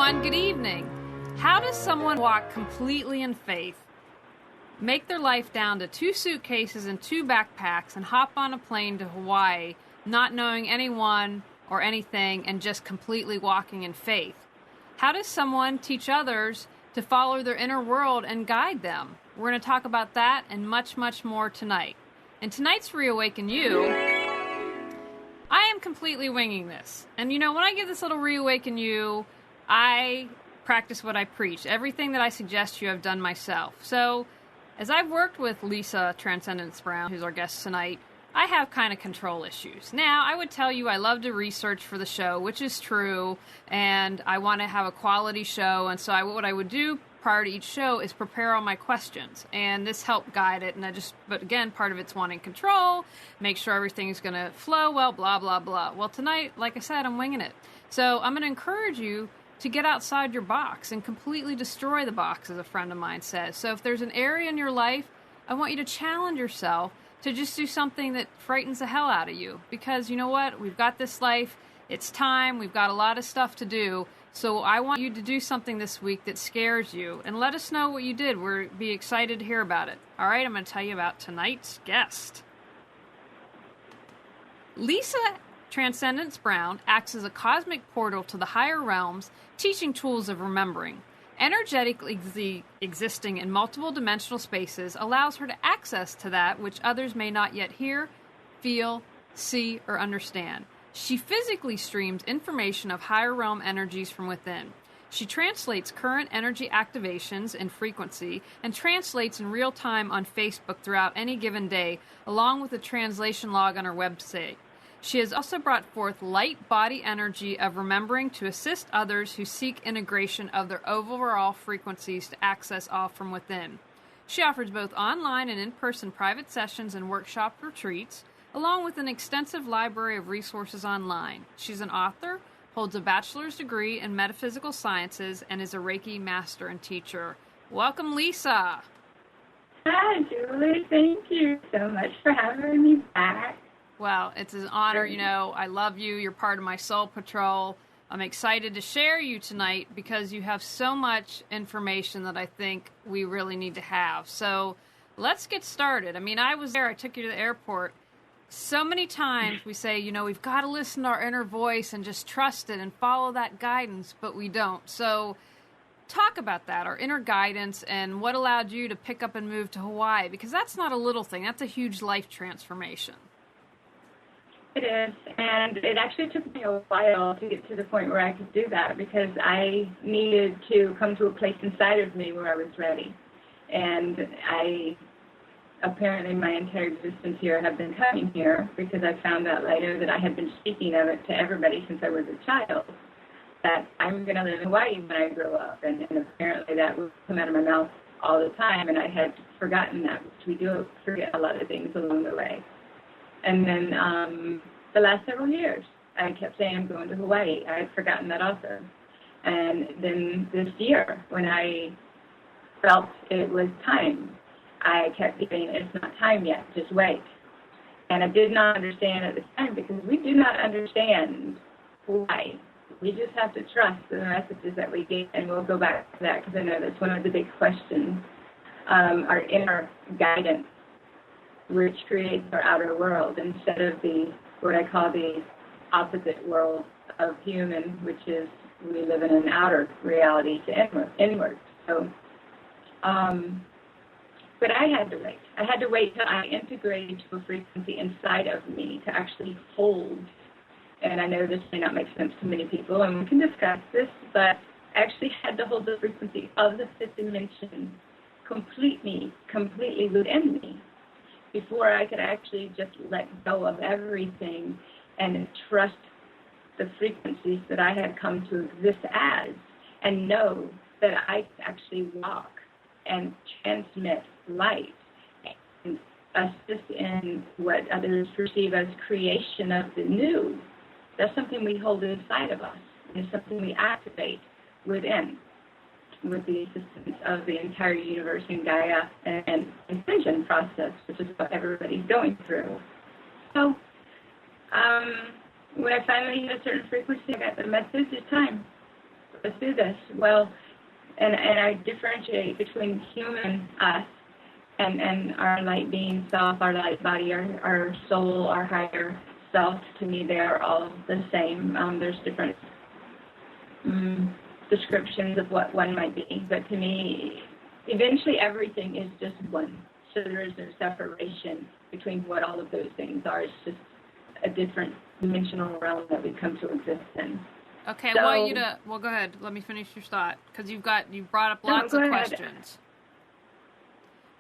everyone. Good evening. How does someone walk completely in faith, make their life down to 2 suitcases and 2 backpacks, and hop on a plane to Hawaii, not knowing anyone or anything, and just completely walking in faith? How does someone teach others to follow their inner world and guide them? We're going to talk about that and much, much more tonight. In tonight's Reawaken You, I am completely winging this. And you know, when I give this little Reawaken You, I practice what I preach. Everything that I suggest you, I've done myself. So, as I've worked with Lisa Transcendence Brown, who's our guest tonight, I have kind of control issues. Now, I would tell you I love to research for the show, which is true, and I want to have a quality show, and so what I would do prior to each show is prepare all my questions, and this helped guide it, but again, part of it's wanting control, make sure everything's going to flow well, blah, blah, blah. Well, tonight, like I said, I'm winging it. So I'm going to encourage you to get outside your box and completely destroy the box, as a friend of mine says. So if there's an area in your life, I want you to challenge yourself to just do something that frightens the hell out of you. Because you know what? We've got this life. It's time. We've got a lot of stuff to do. So I want you to do something this week that scares you. And let us know what you did. We'll be excited to hear about it. All right, I'm going to tell you about tonight's guest. Lisa Transcendence Brown acts as a cosmic portal to the higher realms, teaching tools of remembering. Energetically existing in multiple dimensional spaces allows her to access to that which others may not yet hear, feel, see, or understand. She physically streams information of higher realm energies from within. She translates current energy activations in frequency and translates in real time on Facebook throughout any given day, along with a translation log on her website. She has also brought forth light body energy of remembering to assist others who seek integration of their overall frequencies to access all from within. She offers both online and in-person private sessions and workshop retreats, along with an extensive library of resources online. She's an author, holds a bachelor's degree in metaphysical sciences, and is a Reiki master and teacher. Welcome, Lisa. Hi, Julie. Thank you so much for having me back. Well, it's an honor. You know, I love you. You're part of my soul patrol. I'm excited to share you tonight because you have so much information that I think we really need to have. So let's get started. I mean, I was there. I took you to the airport. So many times we say, you know, we've got to listen to our inner voice and just trust it and follow that guidance, but we don't. So talk about that, our inner guidance, and what allowed you to pick up and move to Hawaii, because that's not a little thing. That's a huge life transformation. It is, and it actually took me a while to get to the point where I could do that because I needed to come to a place inside of me where I was ready. And apparently my entire existence here have been coming here because I found out later that I had been speaking of it to everybody since I was a child, that I'm going to live in Hawaii when I grow up. And apparently that would come out of my mouth all the time, and I had forgotten that, which we do forget a lot of things along the way. And then the last several years, I kept saying I'm going to Hawaii. I had forgotten that also. And then this year, when I felt it was time, I kept saying, it's not time yet, just wait. And I did not understand at the time because we do not understand why. We just have to trust the messages that we get, and we'll go back to that because I know that's one of the big questions, our inner guidance, which creates our outer world instead of what I call the opposite world of human, which is we live in an outer reality to inward. So, but I had to wait. I had to wait till I integrated to a frequency inside of me to actually hold. And I know this may not make sense to many people, and we can discuss this, but I actually had to hold the frequency of the fifth dimension completely within me, before I could actually just let go of everything and trust the frequencies that I had come to exist as, and know that I actually walk and transmit light and assist in what others perceive as creation of the new. That's something we hold inside of us. It's something we activate within, with the assistance of the entire universe and Gaia and ascension process, which is what everybody's going through. So when I finally hit a certain frequency, I got the message, it's time. us through this? Well, and I differentiate between human, us, and our light being self, our light body, our soul, our higher self. To me, they are all the same. There's different descriptions of what one might be, but to me, eventually everything is just one. So there is no separation between what all of those things are. It's just a different dimensional realm that we come to exist in. Okay, so, I want you to, well, go ahead. Let me finish your thought, because you've brought up lots of questions.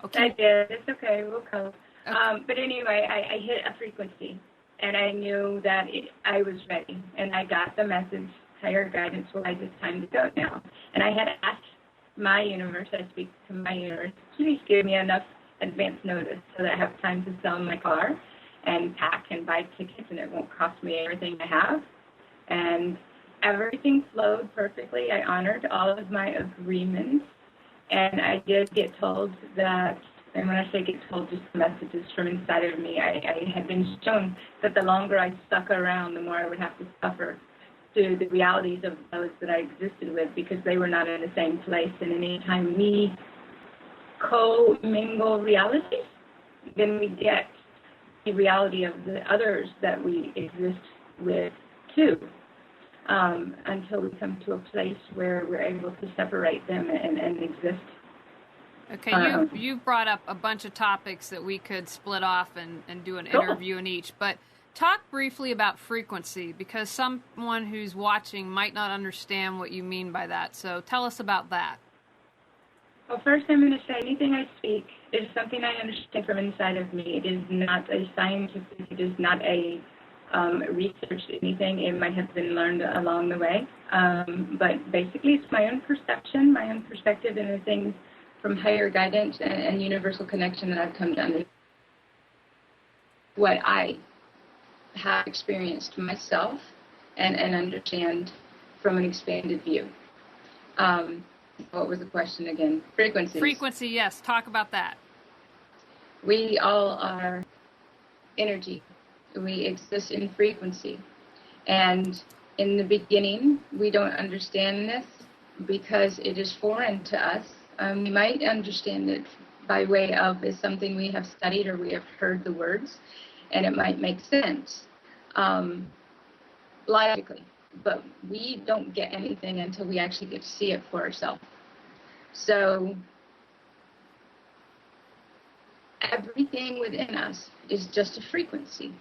Okay. I did. It's okay. We'll go. Okay. But anyway, I hit a frequency, and I knew that I was ready, and I got the message, higher guidance, well, it's time to go now. And I had asked my universe, I speak to my universe, please give me enough advance notice so that I have time to sell my car and pack and buy tickets, and it won't cost me everything I have. And everything flowed perfectly. I honored all of my agreements, and I did get told that, and when I say get told, just messages from inside of me, I had been shown that the longer I stuck around, the more I would have to suffer through the realities of those that I existed with, because they were not in the same place. And anytime we co-mingle realities, then we get the reality of the others that we exist with too, until we come to a place where we're able to separate them and exist. Okay, you brought up a bunch of topics that we could split off and do an interview in each, but talk briefly about frequency, because someone who's watching might not understand what you mean by that. So tell us about that. Well, first I'm going to say anything I speak is something I understand from inside of me. It is not a scientific, it is not a researched anything. It might have been learned along the way. But basically it's my own perception, my own perspective, and the things from higher guidance and universal connection that I've come to understand. What I have experienced myself and understand from an expanded view. What was the question again? Frequencies. Frequency, yes. Talk about that. We all are energy. We exist in frequency. And in the beginning, we don't understand this because it is foreign to us. We might understand it by way of is something we have studied or we have heard the words, and it might make sense logically. But we don't get anything until we actually get to see it for ourselves. So everything within us is just a frequency.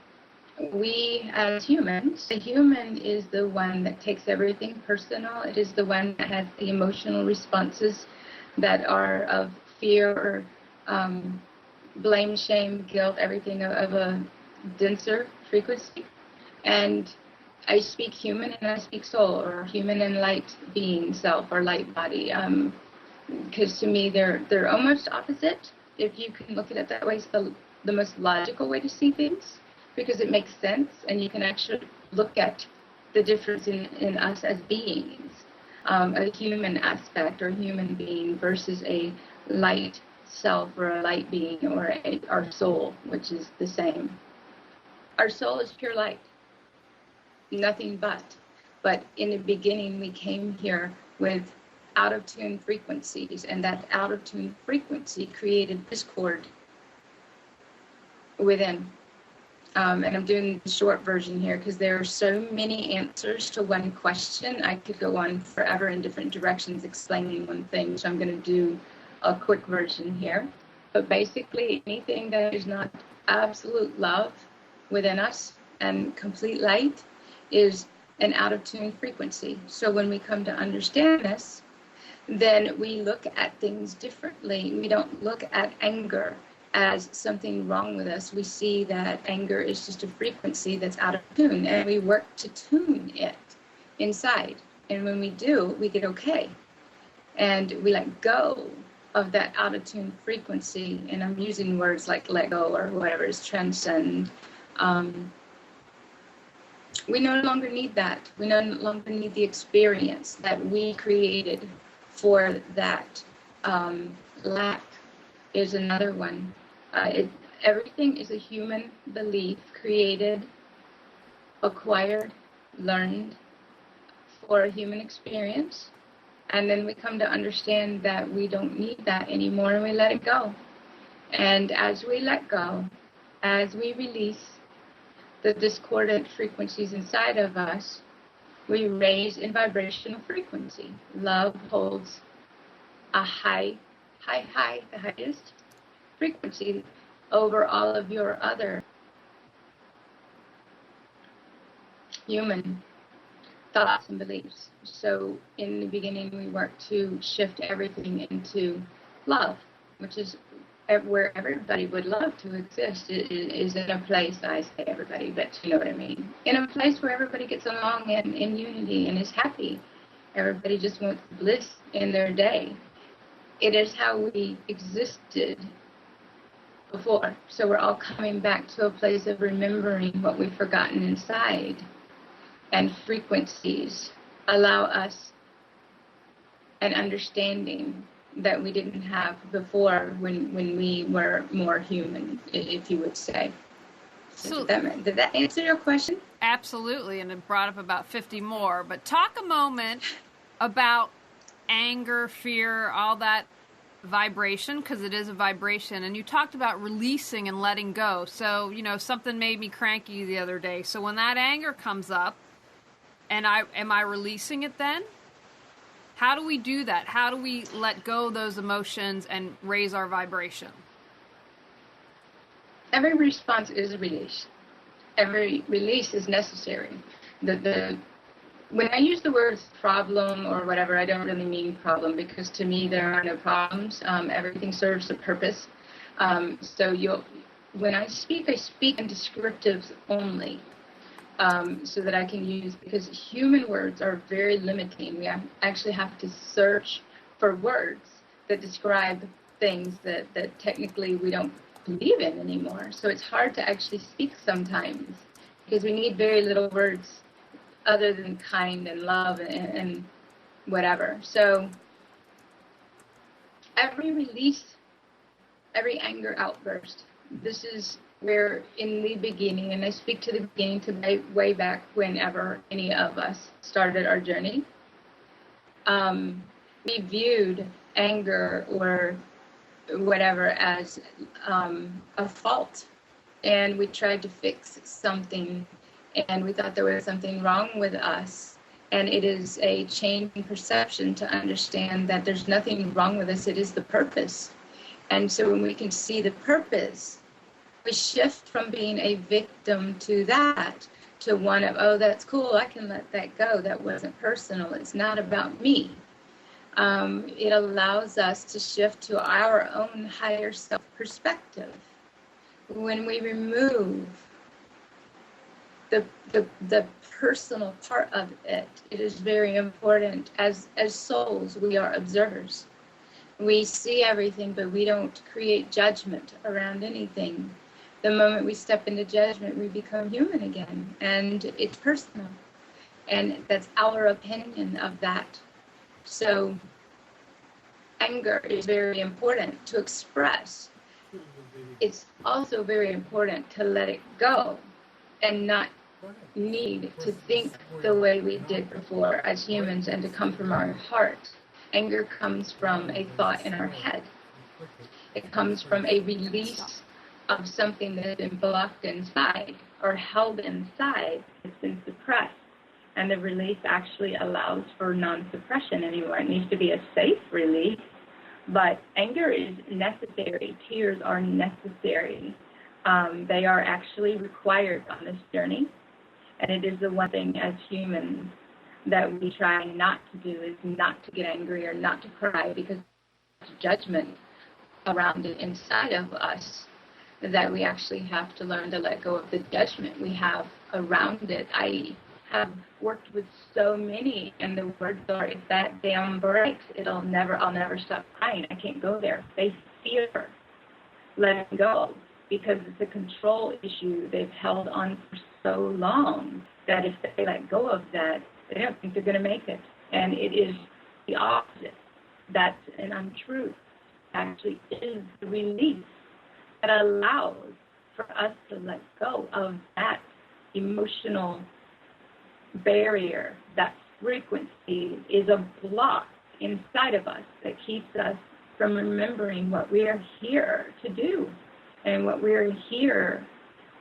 We as humans, the human is the one that takes everything personal. It is the one that has the emotional responses that are of fear or blame, shame, guilt, everything of a denser frequency. And I speak human and I speak soul, or human and light being self, or light body, because to me they're almost opposite. If you can look at it that way, it's the most logical way to see things, because it makes sense, and you can actually look at the difference in us as beings, a human aspect or human being versus a light self or a light being or our soul, which is the same. Our soul is pure light. Nothing but in the beginning we came here with out of tune frequencies, and that out of tune frequency created discord within. And I'm doing the short version here because there are so many answers to one question. I could go on forever in different directions explaining one thing, so I'm going to do a quick version here. But basically anything that is not absolute love within us and complete light is an out-of-tune frequency. So when we come to understand this, then we look at things differently. We don't look at anger as something wrong with us. We see that anger is just a frequency that's out of tune, and we work to tune it inside. And when we do, we get okay. And we let go of that out-of-tune frequency, and I'm using words like let go or whatever is transcend. We no longer need that. We no longer need the experience that we created for that. Lack is another one. Everything is a human belief created, acquired, learned for a human experience. And then we come to understand that we don't need that anymore, and we let it go. And as we let go, as we release the discordant frequencies inside of us, we raise in vibrational frequency. Love holds a high, the highest frequency over all of your other human thoughts and beliefs. So in the beginning, we worked to shift everything into love, which is where everybody would love to exist. It is in a place, I say everybody, but you know what I mean, in a place where everybody gets along and in unity and is happy. Everybody just wants bliss in their day. It is how we existed before. So we're all coming back to a place of remembering what we've forgotten inside. And frequencies allow us an understanding that we didn't have before when we were more human, if you would say. So did that answer your question? Absolutely, and it brought up about 50 more. But talk a moment about anger, fear, all that vibration, because it is a vibration. And you talked about releasing and letting go. So, something made me cranky the other day. So when that anger comes up, and am I releasing it then? How do we do that? How do we let go of those emotions and raise our vibration? Every response is a release. Every release is necessary. When I use the words problem or whatever, I don't really mean problem, because to me there are no problems. Everything serves a purpose. When I speak in descriptives only. So that I can use, because human words are very limiting. We actually have to search for words that describe things that technically we don't believe in anymore. So it's hard to actually speak sometimes, because we need very little words other than kind and love and whatever. So every release, every anger outburst, this is where in the beginning, and I speak to the beginning to way back whenever any of us started our journey, we viewed anger or whatever as a fault, and we tried to fix something, and we thought there was something wrong with us. And it is a change in perception to understand that there's nothing wrong with us. It is the purpose. And so when we can see the purpose, we shift from being a victim to that to one of, oh, that's cool, I can let that go. That wasn't personal. It's not about me. It allows us to shift to our own higher self perspective. When we remove the personal part of it, it is very important. As souls, we are observers. We see everything, but we don't create judgment around anything. The moment we step into judgment, we become human again, and it's personal. And that's our opinion of that. So anger is very important to express. It's also very important to let it go and not need to think the way we did before as humans, and to come from our heart. Anger comes from a thought in our head. It comes from a release of something that has been blocked inside or held inside. It's been suppressed, and the release actually allows for non-suppression anymore. It needs to be a safe release, but anger is necessary. Tears are necessary. They are actually required on this journey, and it is the one thing as humans that we try not to do, is not to get angry or not to cry, because there's judgment around it inside of us, that we actually have to learn to let go of the judgment we have around it. I have worked with so many, and the words are, if that dam breaks, I'll never stop crying. I can't go there. They fear letting go, because it's a control issue they've held on for so long, that if they let go of that, they don't think they're going to make it. And it is the opposite. That's an untruth. Actually is the release that allows for us to let go of that emotional barrier. That frequency is a block inside of us that keeps us from remembering what we are here to do and what we are here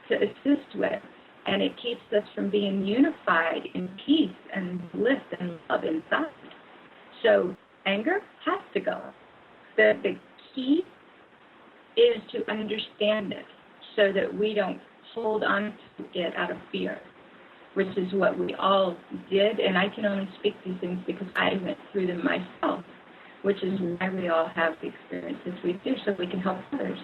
to assist with. And it keeps us from being unified in peace and bliss and love inside. So anger has to go. The key is to understand it so that we don't hold on to it out of fear, which is what we all did. And I can only speak these things because I went through them myself, which is why we all have the experiences we do, so we can help others.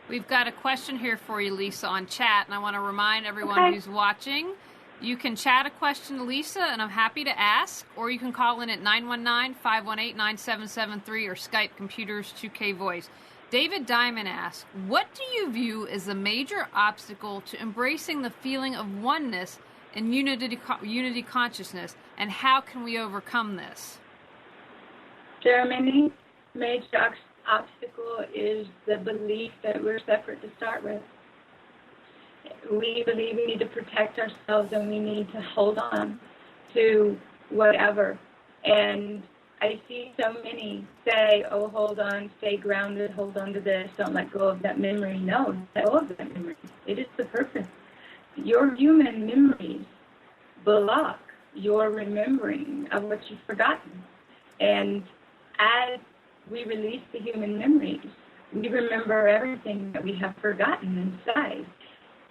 We've got a question here for you, Lisa, on chat, and I want to remind everyone who's watching, you can chat a question to Lisa, and I'm happy to ask, or you can call in at 919-518-9773 or Skype Computers 2K Voice. David Diamond asks, what do you view as the major obstacle to embracing the feeling of oneness and unity consciousness, and how can we overcome this? Germany, major obstacle is the belief that we're separate to start with. We believe we need to protect ourselves and we need to hold on to whatever. And I see so many say, oh, hold on, stay grounded, hold on to this, don't let go of that memory. No, let go of that memory. It is the purpose. Your human memories block your remembering of what you've forgotten. And as we release the human memories, we remember everything that we have forgotten inside.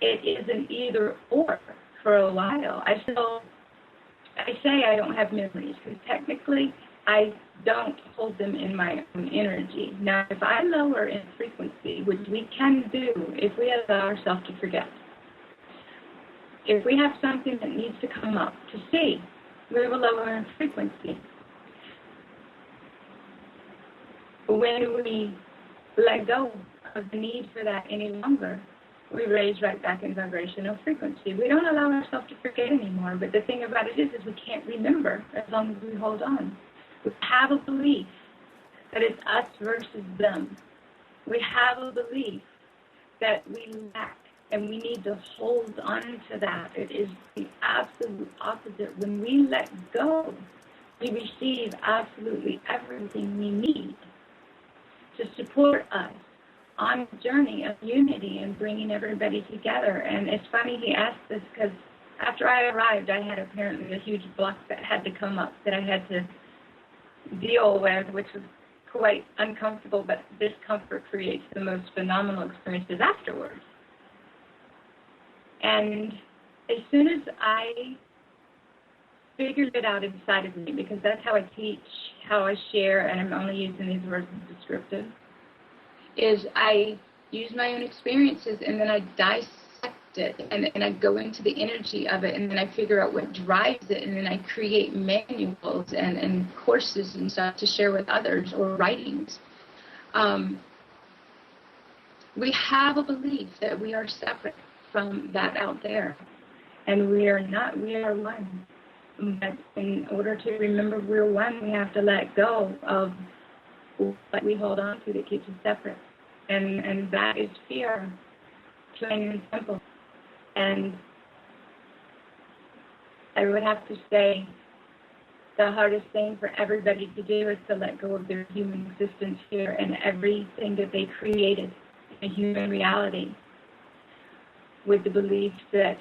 It is an either or for a while. I say I don't have memories because technically I don't hold them in my own energy. Now, if I lower in frequency, which we can do if we allow ourselves to forget, if we have something that needs to come up to see, we will lower in frequency. When we let go of the need for that any longer, we raise right back in vibrational frequency. We don't allow ourselves to forget anymore, but the thing about it is we can't remember as long as we hold on. We have a belief that it's us versus them. We have a belief that we lack, and we need to hold on to that. It is the absolute opposite. When we let go, we receive absolutely everything we need to support us on a journey of unity and bringing everybody together. And it's funny he asked this because after I arrived, I had apparently a huge block that had to come up that I had to deal with, which was quite uncomfortable, but discomfort creates the most phenomenal experiences afterwards. And as soon as I figured it out inside of me, because that's how I teach, how I share, and I'm only using these words as descriptive, is I use my own experiences and then I dissect it and I go into the energy of it and then I figure out what drives it and then I create manuals and courses and stuff to share with others or writings. We have a belief that we are separate from that out there, and we are not, we are one. But in order to remember we're one, we have to let go of what we hold on to that keeps us separate. And that is fear, plain and simple. And I would have to say the hardest thing for everybody to do is to let go of their human existence here and everything that they created in human reality with the belief that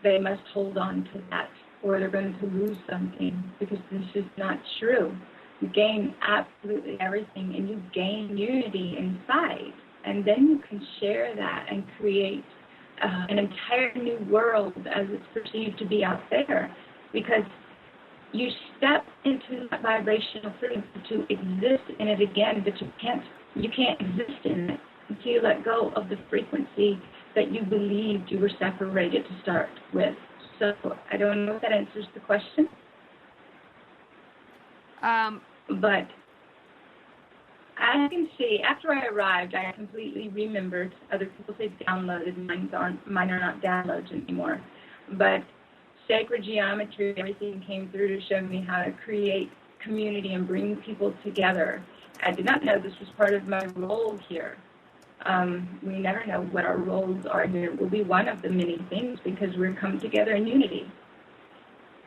they must hold on to that or they're going to lose something, because this is not true. You gain absolutely everything, and you gain unity inside, and then you can share that and create an entire new world as it's perceived to be out there, because you step into that vibrational frequency to exist in it again, but you can't exist in it until you let go of the frequency that you believed you were separated to start with. So I don't know if that answers the question. But I can see, after I arrived, I completely remembered. Other people say downloaded. Mine are not downloads anymore. But sacred geometry, everything came through to show me how to create community and bring people together. I did not know this was part of my role here. We never know what our roles are here. It will be one of the many things because we're coming together in unity.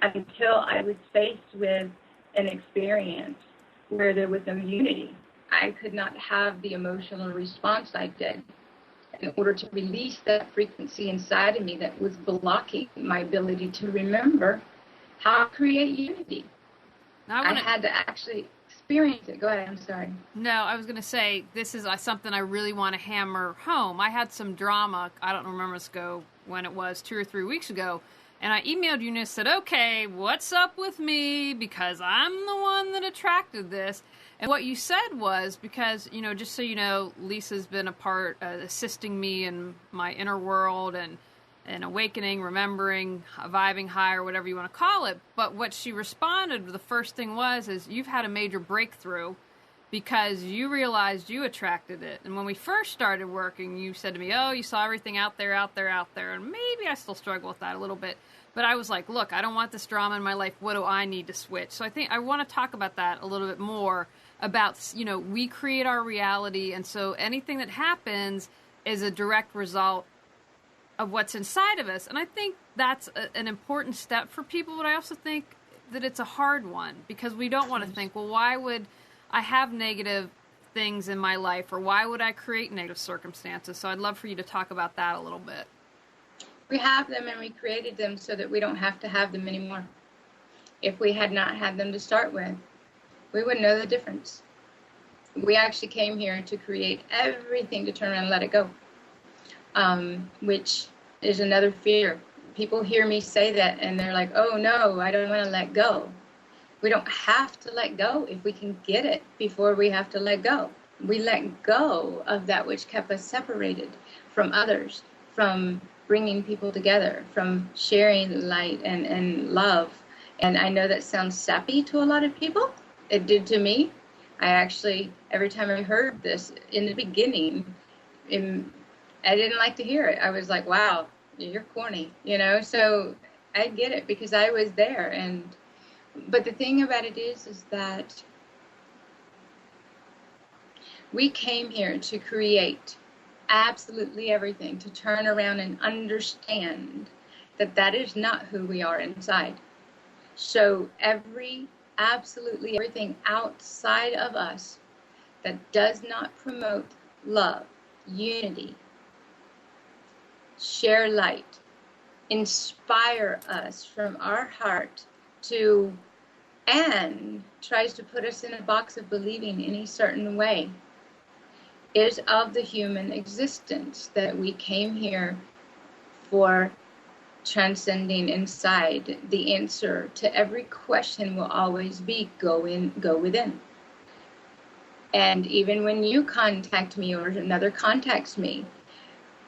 Until I was faced with an experience where there was some unity. I could not have the emotional response I did in order to release that frequency inside of me that was blocking my ability to remember how to create unity. I had to actually experience it. Go ahead, I'm sorry. No, I was going to say, this is something I really want to hammer home. I had some drama, I don't remember when it was, 2 or 3 weeks ago, and I emailed you and said, okay, what's up with me? Because I'm the one that attracted this. And what you said was, because, just so you know, Lisa's been a part, assisting me in my inner world and awakening, remembering, vibing high, or whatever you want to call it. But what she responded, the first thing is you've had a major breakthrough because you realized you attracted it. And when we first started working, you said to me, oh, you saw everything out there. And maybe I still struggle with that a little bit. But I was like, look, I don't want this drama in my life. What do I need to switch? So I think I want to talk about that a little bit more about, we create our reality. And so anything that happens is a direct result of what's inside of us. And I think that's an important step for people, but I also think that it's a hard one because we don't want to think, well, why would I have negative things in my life, or why would I create negative circumstances? So I'd love for you to talk about that a little bit. We have them and we created them so that we don't have to have them anymore. If we had not had them to start with, we wouldn't know the difference. We actually came here to create everything to turn around and let it go. Which is another fear. People hear me say that and they're like, oh no, I don't want to let go. We don't have to let go if we can get it before we have to let go. We let go of that which kept us separated from others, from bringing people together, from sharing light and love. And I know that sounds sappy to a lot of people. It did to me. I actually, every time I heard this in the beginning, I didn't like to hear it. I was like, wow, you're corny, So I get it because I was there. But the thing about it is that we came here to create absolutely everything, to turn around and understand that that is not who we are inside. So absolutely everything outside of us that does not promote love, unity, share light, inspire us from our heart to, and tries to put us in a box of believing any certain way, is of the human existence, that we came here for transcending inside. The answer to every question will always be go within. And even when you contact me or another contacts me,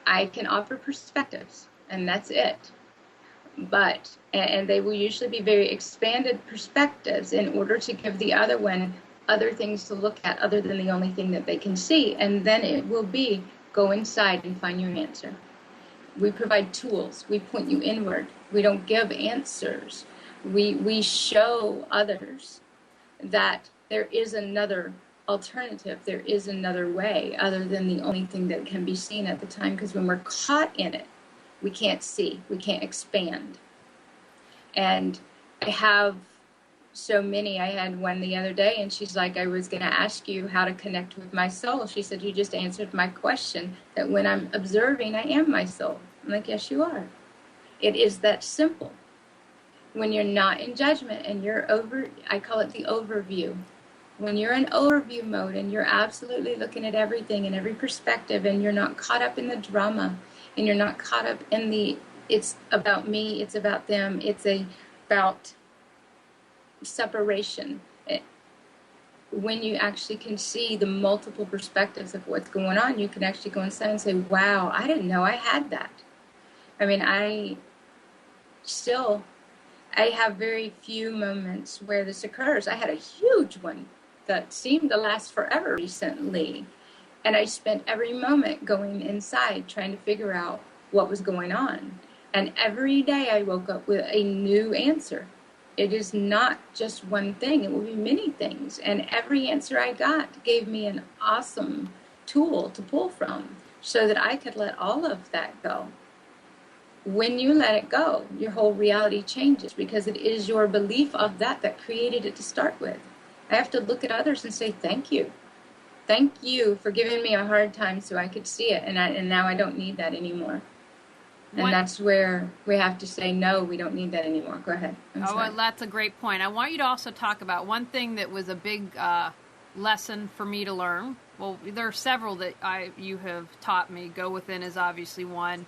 I can offer perspectives, and that's it. But, and they will usually be very expanded perspectives in order to give the other one other things to look at other than the only thing that they can see. And then it will be go inside and find your answer. We provide tools. We point you inward. We don't give answers. We show others that there is another alternative. There is another way other than the only thing that can be seen at the time. Because when we're caught in it, we can't see. We can't expand. And I have so many. I had one the other day, and she's like, I was going to ask you how to connect with my soul. She said, you just answered my question, that when I'm observing, I am my soul. I'm like, yes, you are. It is that simple. When you're not in judgment and you're I call it the overview. When you're in overview mode and you're absolutely looking at everything in every perspective, and you're not caught up in the drama, and you're not caught up in it's about me, it's about them, it's about separation. When you actually can see the multiple perspectives of what's going on, you can actually go inside and say, wow, I didn't know I had that. I mean, I have very few moments where this occurs. I had a huge one that seemed to last forever recently. And I spent every moment going inside trying to figure out what was going on. And every day I woke up with a new answer. It is not just one thing. It will be many things. And every answer I got gave me an awesome tool to pull from so that I could let all of that go. when you let it go, your whole reality changes, because it is your belief of that created it to start with. I have to look at others and say, thank you. Thank you for giving me a hard time so I could see it. And now I don't need that anymore. And that's where we have to say, no, we don't need that anymore. Go ahead. Well, that's a great point. I want you to also talk about one thing that was a big lesson for me to learn. Well, there are several that you have taught me. Go Within is obviously one.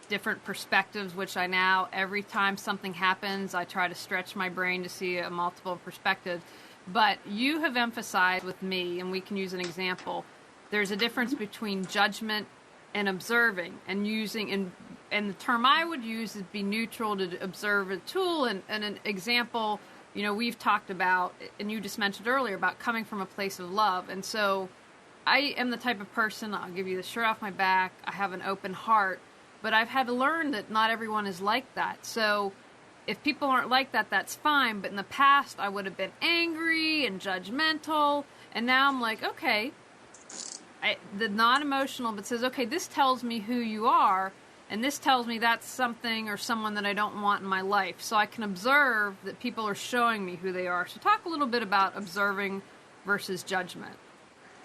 Different perspectives, which I now, every time something happens, I try to stretch my brain to see a multiple perspectives. But you have emphasized with me, and we can use an example, there's a difference between judgment and observing, and using, and the term I would use is be neutral to observe a tool. And an example, we've talked about, and you just mentioned earlier, about coming from a place of love. And so I am the type of person, I'll give you the shirt off my back, I have an open heart, but I've had to learn that not everyone is like that. So if people aren't like that, that's fine. But in the past, I would have been angry and judgmental. And now I'm like, okay, the non-emotional, but says, okay, this tells me who you are. And this tells me that's something or someone that I don't want in my life. So I can observe that people are showing me who they are. So talk a little bit about observing versus judgment.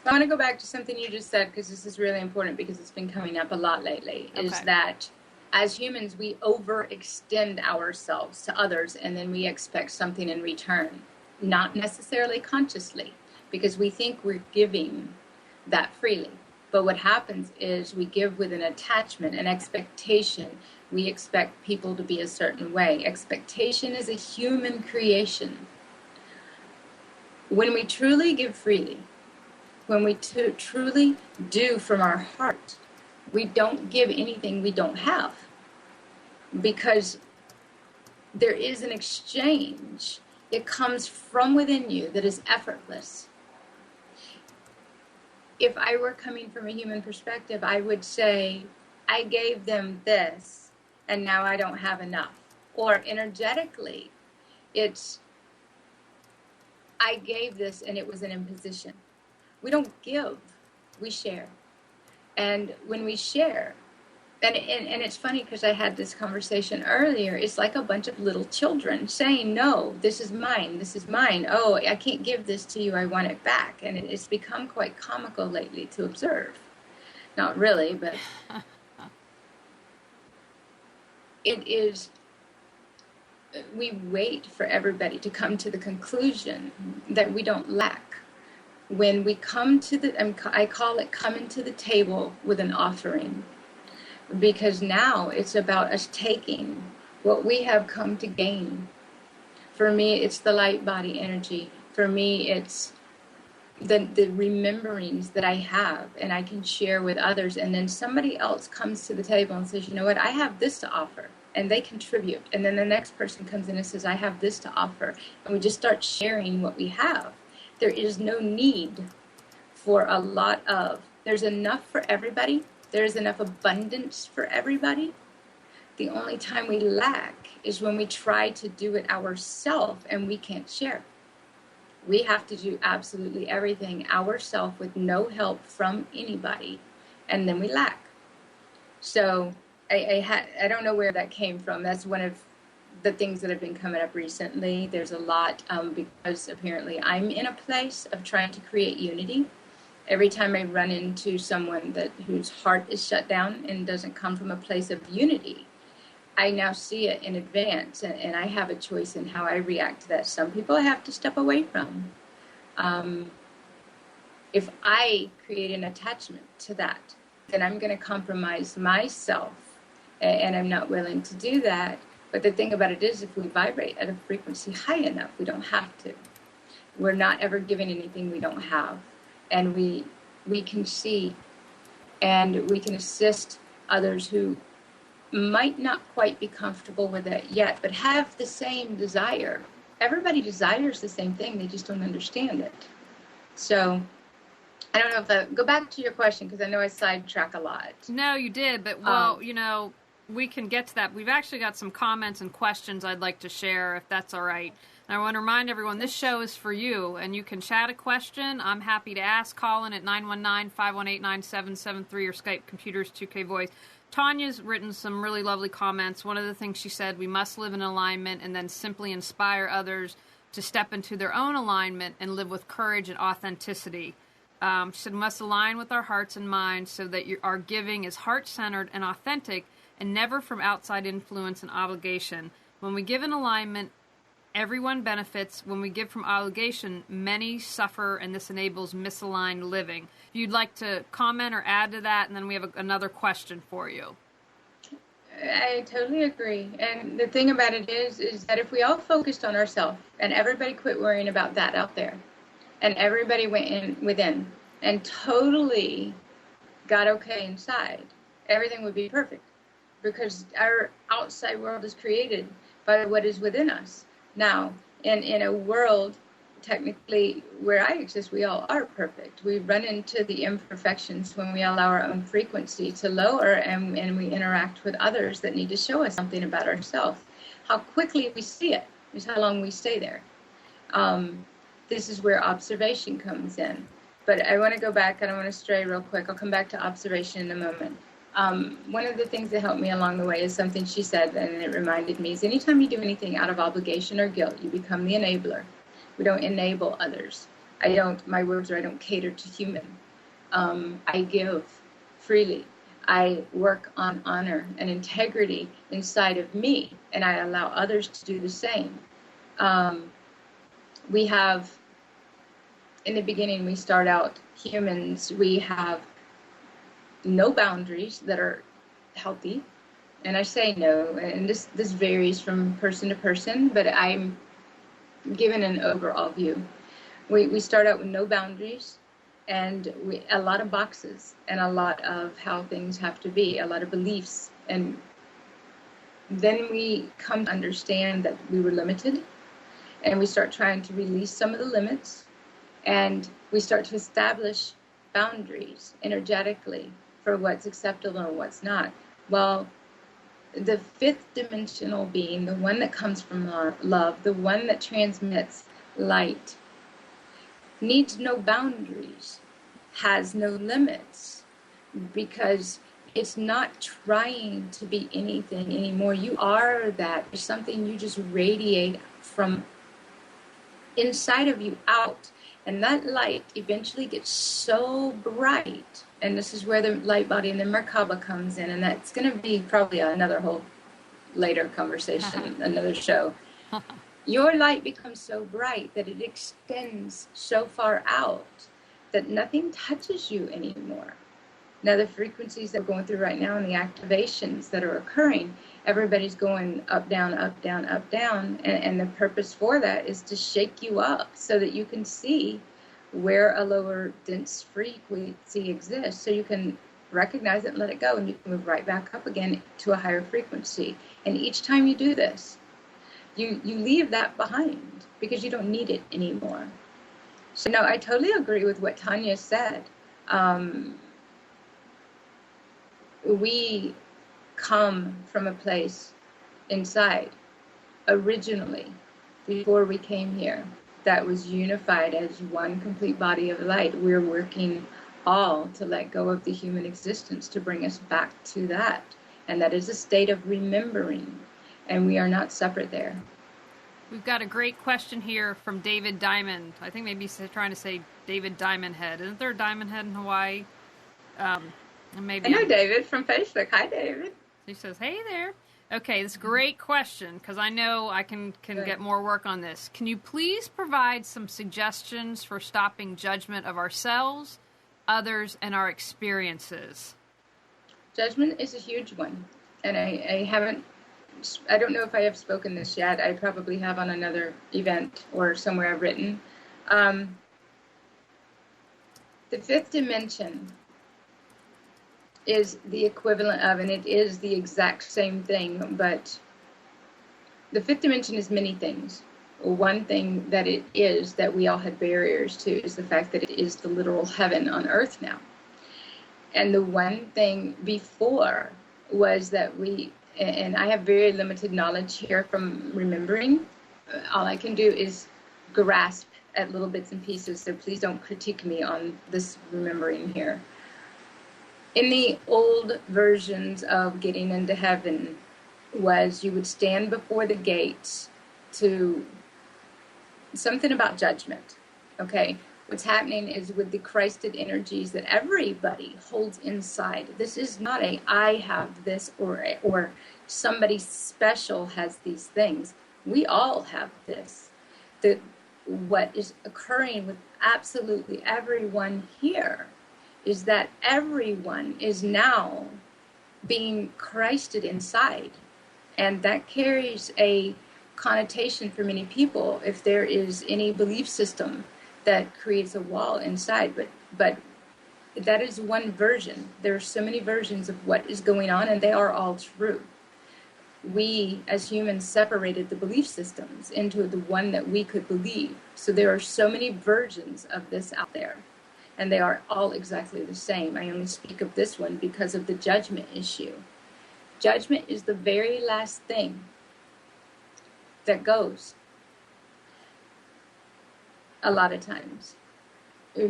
I want to go back to something you just said, because this is really important, because it's been coming up a lot lately, is that as humans, we overextend ourselves to others, and then we expect something in return, not necessarily consciously, because we think we're giving that freely. But what happens is we give with an attachment, an expectation. We expect people to be a certain way. Expectation is a human creation. When we truly give freely, when we truly do from our heart, we don't give anything we don't have, because there is an exchange. It comes from within you that is effortless. If I were coming from a human perspective, I would say, I gave them this, and now I don't have enough. Or energetically, it's, I gave this, and it was an imposition. We don't give, we share. And when we share, and it's funny, because I had this conversation earlier, it's like a bunch of little children saying, no, this is mine, this is mine. Oh, I can't give this to you, I want it back. And it's become quite comical lately to observe. Not really, but it is, we wait for everybody to come to the conclusion that we don't lack. When we come to I call it coming to the table with an offering, because now it's about us taking what we have come to gain. For me, it's the light body energy. For me, it's the rememberings that I have, and I can share with others. And then somebody else comes to the table and says, you know what, I have this to offer. And they contribute. And then the next person comes in and says, I have this to offer. And we just start sharing what we have. There is no need for a lot of, there's enough for everybody. There's enough abundance for everybody. The only time we lack is when we try to do it ourselves and we can't share. We have to do absolutely everything ourselves with no help from anybody, and then we lack. So I don't know where that came from. That's one of the things that have been coming up recently. There's a lot because apparently I'm in a place of trying to create unity. Every time I run into someone whose heart is shut down and doesn't come from a place of unity, I now see it in advance, and I have a choice in how I react to that. Some people I have to step away from. If I create an attachment to that, then I'm going to compromise myself, and I'm not willing to do that. But the thing about it is, if we vibrate at a frequency high enough, we don't have to. We're not ever giving anything we don't have. And we can see, and we can assist others who might not quite be comfortable with it yet, but have the same desire. Everybody desires the same thing, they just don't understand it. So I don't know if go back to your question, because I know I sidetrack a lot. No, you did, but we can get to that. We've actually got some comments and questions I'd like to share, if that's all right. And I want to remind everyone, this show is for you, and you can chat a question. I'm happy to ask. Call in at 919-518-9773 or Skype Computers 2K Voice. Tanya's written some really lovely comments. One of the things she said, we must live in alignment and then simply inspire others to step into their own alignment and live with courage and authenticity. She said, we must align with our hearts and minds so that our giving is heart-centered and authentic and never from outside influence and obligation. When we give in alignment, everyone benefits. When we give from obligation, many suffer, and this enables misaligned living. If you'd like to comment or add to that, and then we have another question for you. I totally agree. And the thing about it is that if we all focused on ourselves and everybody quit worrying about that out there, and everybody went in within and totally got okay inside, everything would be perfect, because our outside world is created by what is within us. Now, in a world, technically, where I exist, we all are perfect. We run into the imperfections when we allow our own frequency to lower and we interact with others that need to show us something about ourselves. How quickly we see it is how long we stay there. This is where observation comes in. But I want to go back, and I want to stray real quick. I'll come back to observation in a moment. One of the things that helped me along the way is something she said, and it reminded me, is anytime you do anything out of obligation or guilt, you become the enabler. We don't enable others. My words are, I don't cater to human. I give freely. I work on honor and integrity inside of me, and I allow others to do the same. We have, in the beginning, we start out humans, we have no boundaries that are healthy. And I say no, and this varies from person to person, but I'm given an overall view. We start out with no boundaries, and a lot of boxes, and a lot of how things have to be, a lot of beliefs. And then we come to understand that we were limited, and we start trying to release some of the limits, and we start to establish boundaries energetically for what's acceptable and what's not. Well, the fifth dimensional being, the one that comes from love, the one that transmits light, needs no boundaries, has no limits, because it's not trying to be anything anymore. You are that. There's something you just radiate from inside of you out. And that light eventually gets so bright, and this is where the light body and the Merkaba comes in, and that's going to be probably another whole later conversation, another show. Your light becomes so bright that it extends so far out that nothing touches you anymore. Now, the frequencies that we're going through right now and the activations that are occurring, everybody's going up, down, up, down, up, down. And the purpose for that is to shake you up so that you can see where a lower dense frequency exists, so you can recognize it and let it go, and you can move right back up again to a higher frequency. And each time you do this, you leave that behind because you don't need it anymore. So no, I totally agree with what Tanya said. We come from a place inside, originally, before we came here, that was unified as one complete body of light. We're working all to let go of the human existence to bring us back to that. And that is a state of remembering. And we are not separate there. We've got a great question here from David Diamond. I think maybe he's trying to say David Diamond Head. Isn't there a Diamond Head in Hawaii? Maybe. I know David from Facebook. Hi, David. He says, hey there. Okay, this is a great question, because I know I can get more work on this. Can you please provide some suggestions for stopping judgment of ourselves, others, and our experiences? Judgment is a huge one. And I don't know if I have spoken this yet. I probably have on another event or somewhere I've written. The fifth dimension is the equivalent of, and it is the exact same thing, but the fifth dimension is many things. One thing that it is that we all had barriers to is the fact that it is the literal heaven on earth now. And the one thing before was that and I have very limited knowledge here from remembering. All I can do is grasp at little bits and pieces, so please don't critique me on this remembering here. In the old versions of getting into heaven was you would stand before the gates to something about judgment. Okay, what's happening is with the Christed energies that everybody holds inside. This is not a I have this or somebody special has these things. We all have this. That what is occurring with absolutely everyone here is that everyone is now being Christed inside. And that carries a connotation for many people if there is any belief system that creates a wall inside. But that is one version. There are so many versions of what is going on, and they are all true. We, as humans, separated the belief systems into the one that we could believe. So there are so many versions of this out there, and they are all exactly the same. I only speak of this one because of the judgment issue. Judgment is the very last thing that goes a lot of times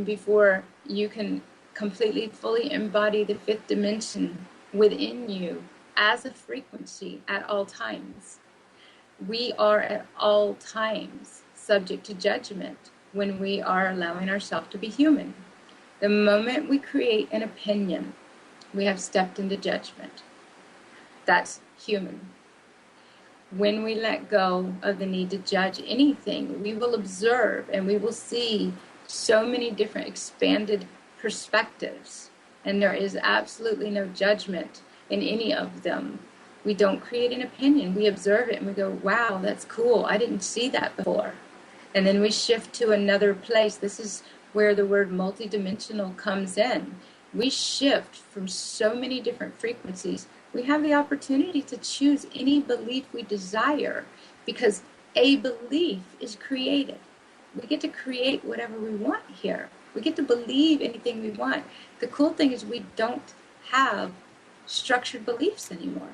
before you can completely, fully embody the fifth dimension within you as a frequency at all times. We are at all times subject to judgment when we are allowing ourselves to be human. The moment we create an opinion, we have stepped into judgment. That's human. When we let go of the need to judge anything, we will observe and we will see so many different expanded perspectives. And there is absolutely no judgment in any of them. We don't create an opinion. We observe it and we go, wow, that's cool. I didn't see that before. And then we shift to another place. This is where the word multidimensional comes in. We shift from so many different frequencies. We have the opportunity to choose any belief we desire because a belief is created. We get to create whatever we want here. We get to believe anything we want. The cool thing is we don't have structured beliefs anymore.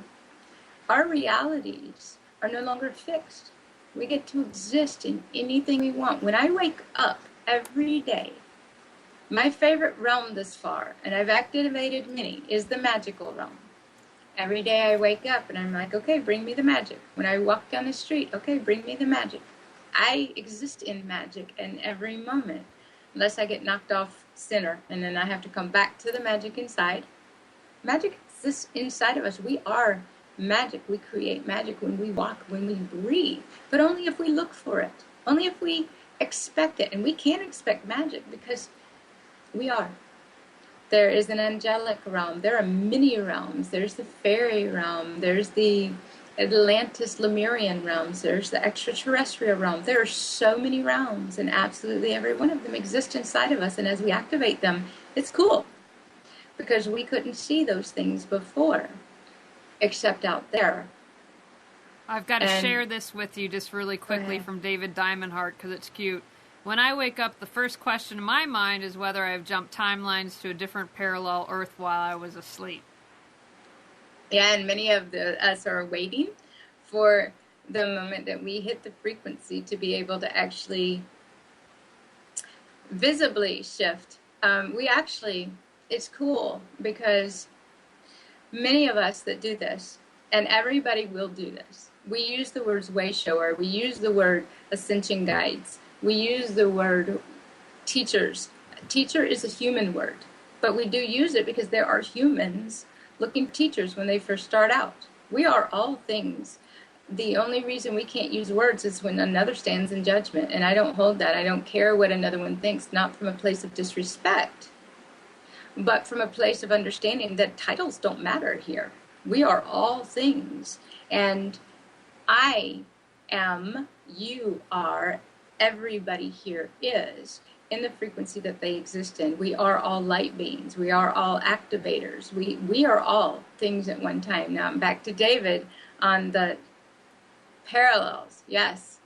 Our realities are no longer fixed. We get to exist in anything we want. When I wake up every day, my favorite realm this far, and I've activated many, is the magical realm. Every day I wake up and I'm like, okay, bring me the magic. When I walk down the street, okay, bring me the magic. I exist in magic in every moment, unless I get knocked off center and then I have to come back to the magic inside. Magic exists inside of us. We are magic. We create magic when we walk, when we breathe, but only if we look for it, only if we expect it. And we can't expect magic because we are. There is an angelic realm. There are many realms. There's the fairy realm. There's the Atlantis Lemurian realms. There's the extraterrestrial realm. There are so many realms, and absolutely every one of them exists inside of us. And as we activate them, it's cool because we couldn't see those things before, except out there. I've got to share this with you just really quickly from David Diamondheart because it's cute. When I wake up, the first question in my mind is whether I've jumped timelines to a different parallel Earth while I was asleep. Yeah, and many of us are waiting for the moment that we hit the frequency to be able to actually visibly shift. It's cool because many of us that do this, and everybody will do this, we use the words way shower, we use the word ascension guides, we use the word teachers. Teacher is a human word, but we do use it because there are humans looking for teachers when they first start out. We are all things. The only reason we can't use words is when another stands in judgment, and I don't hold that. I don't care what another one thinks, not from a place of disrespect, but from a place of understanding that titles don't matter here. We are all things, and I am, you are, everybody here is in the frequency that they exist in. We are all light beings. We are all activators. We are all things at one time. Now I'm back to David on the parallels. Yes.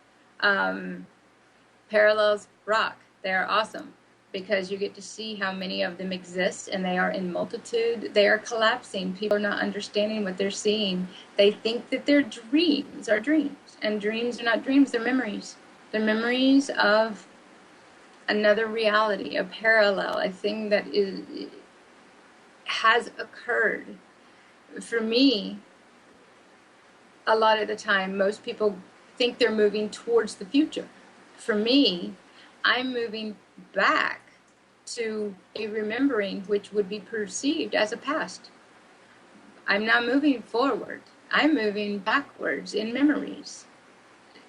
Parallels rock. They're awesome because you get to see how many of them exist, and they are in multitude. They are collapsing. People are not understanding what they're seeing. They think that their dreams are dreams, and dreams are not dreams. They're memories. They're memories of another reality, a parallel, a thing that has occurred. For me, a lot of the time, most people think they're moving towards the future. For me, I'm moving back to a remembering which would be perceived as a past. I'm not moving forward. I'm moving backwards in memories.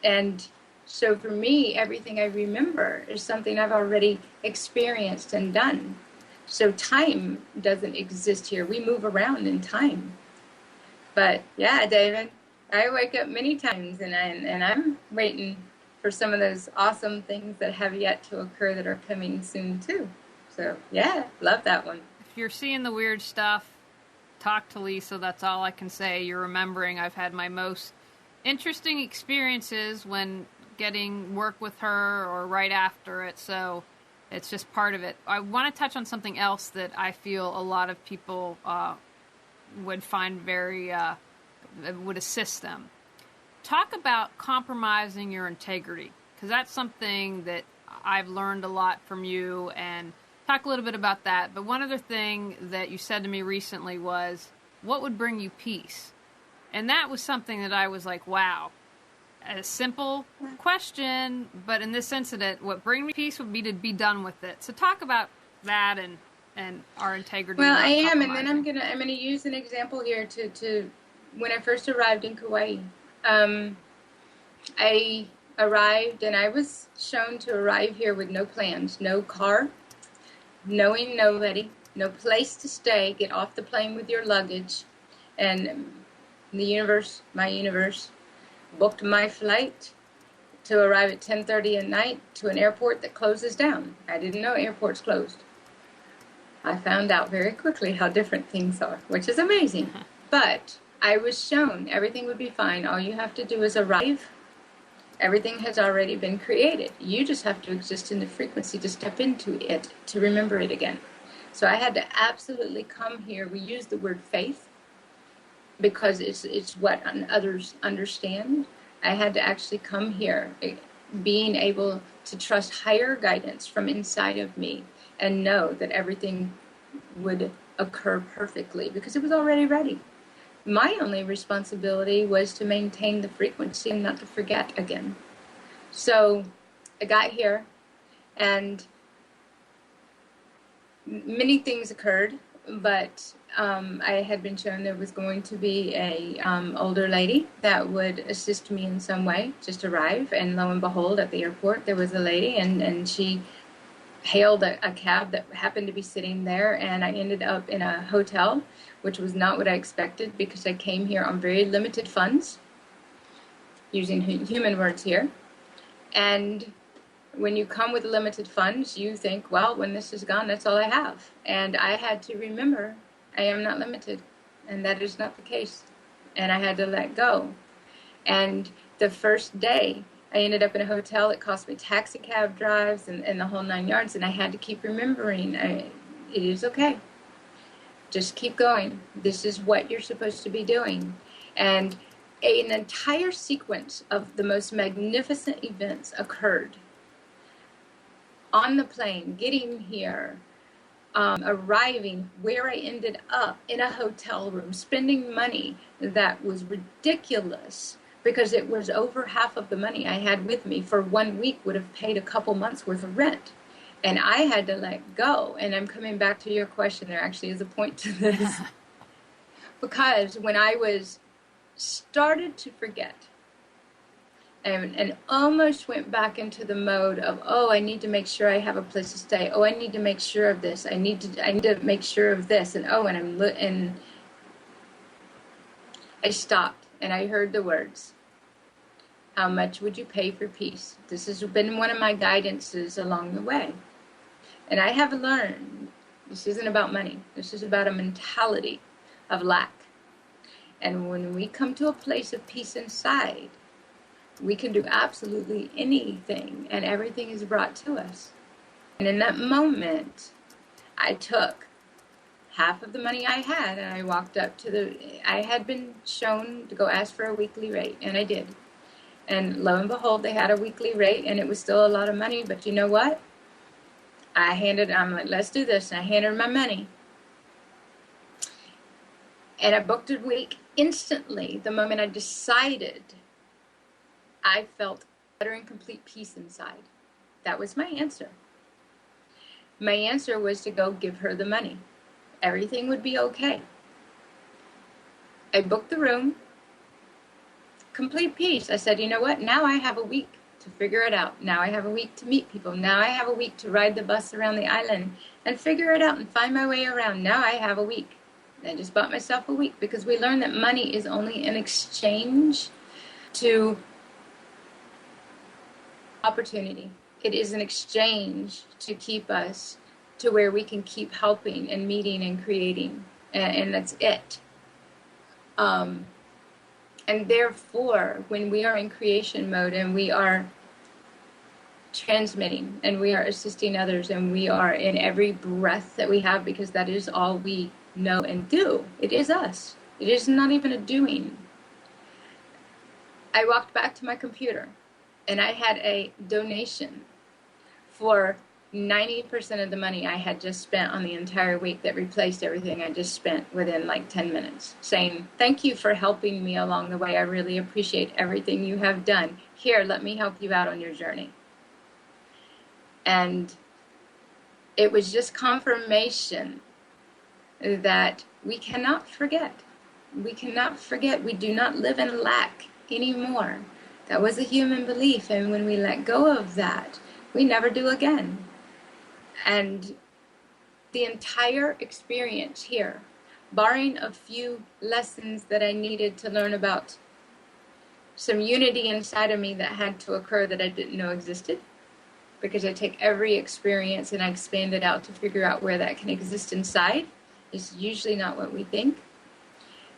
And so for me, everything I remember is something I've already experienced and done. So time doesn't exist here. We move around in time. But yeah, David, I wake up many times and I'm waiting for some of those awesome things that have yet to occur that are coming soon too. So yeah, love that one. If you're seeing the weird stuff, talk to Lisa. That's all I can say. You're remembering. I've had my most interesting experiences when getting work with her or right after it. So it's just part of it. I want to touch on something else that I feel a lot of people would find very, would assist them. Talk about compromising your integrity, because that's something that I've learned a lot from you, and talk a little bit about that. But one other thing that you said to me recently was, what would bring you peace? And that was something that I was like, wow, a simple question, but in this incident, what brings me peace would be to be done with it. So talk about that and our integrity. Well, I am, and then I'm gonna use an example here to when I first arrived in Kauai. I arrived, and I was shown to arrive here with no plans, no car, knowing nobody, no place to stay, get off the plane with your luggage, and my universe, booked my flight to arrive at 10:30 at night to an airport that closes down. I didn't know airports closed. I found out very quickly how different things are, which is amazing. But I was shown everything would be fine. All you have to do is arrive. Everything has already been created. You just have to exist in the frequency to step into it, to remember it again. So I had to absolutely come here. We use the word faith because it's what others understand. I had to actually come here, being able to trust higher guidance from inside of me and know that everything would occur perfectly because it was already ready. My only responsibility was to maintain the frequency and not to forget again. So I got here, and many things occurred, but I had been shown there was going to be a older lady that would assist me in some way, just arrive, and lo and behold, at the airport, there was a lady, and she hailed a cab that happened to be sitting there, and I ended up in a hotel, which was not what I expected because I came here on very limited funds, using human words here. And when you come with limited funds, you think, well, when this is gone, that's all I have. And I had to remember I am not limited, and that is not the case. And I had to let go. And the first day, I ended up in a hotel. It cost me taxi cab drives and the whole 9 yards, and I had to keep remembering, it is okay. Just keep going. This is what you're supposed to be doing. And an entire sequence of the most magnificent events occurred. On the plane, getting here, arriving where I ended up in a hotel room, spending money that was ridiculous because it was over half of the money I had with me for 1 week would have paid a couple months worth of rent. And I had to let go. And I'm coming back to your question. There actually is a point to this. Because when I started to forget and almost went back into the mode of, oh, I need to make sure I have a place to stay. Oh, I need to make sure of this. I need to make sure of this. And and I stopped and I heard the words, how much would you pay for peace? This has been one of my guidances along the way. And I have learned this isn't about money. This is about a mentality of lack. And when we come to a place of peace inside, we can do absolutely anything, and everything is brought to us. And in that moment, I took half of the money I had, and I walked up to I had been shown to go ask for a weekly rate, and I did. And lo and behold, they had a weekly rate, and it was still a lot of money, but you know what? I'm like, let's do this, and I handed her my money. And I booked a week instantly. The moment I decided, I felt utter and complete peace inside. That was my answer. My answer was to go give her the money. Everything would be okay. I booked the room. Complete peace. I said, you know what? Now I have a week to figure it out. Now I have a week to meet people. Now I have a week to ride the bus around the island and figure it out and find my way around. Now I have a week. I just bought myself a week because we learned that money is only an exchange to opportunity. It is an exchange to keep us to where we can keep helping and meeting and creating. And that's it. And therefore, when we are in creation mode and we are transmitting and we are assisting others and we are in every breath that we have, because that is all we know and do. It is us. It is not even a doing. I walked back to my computer and I had a donation for 90% of the money I had just spent on the entire week that replaced everything I just spent within like 10 minutes, saying, thank you for helping me along the way. I really appreciate everything you have done. Here, let me help you out on your journey. And it was just confirmation that we cannot forget. We cannot forget. We do not live in lack anymore. That was a human belief. And when we let go of that, we never do again. And the entire experience here, barring a few lessons that I needed to learn about some unity inside of me that had to occur that I didn't know existed, because I take every experience and I expand it out to figure out where that can exist inside. It's usually not what we think.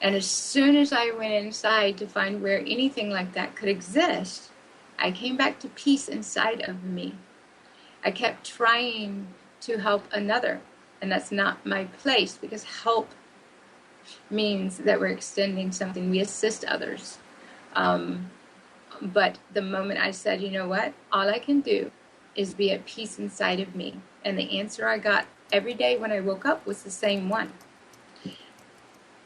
And as soon as I went inside to find where anything like that could exist, I came back to peace inside of me. I kept trying to help another, and that's not my place, because help means that we're extending something. We assist others. But the moment I said, you know what, all I can do is be at peace inside of me. And the answer I got every day when I woke up was the same one.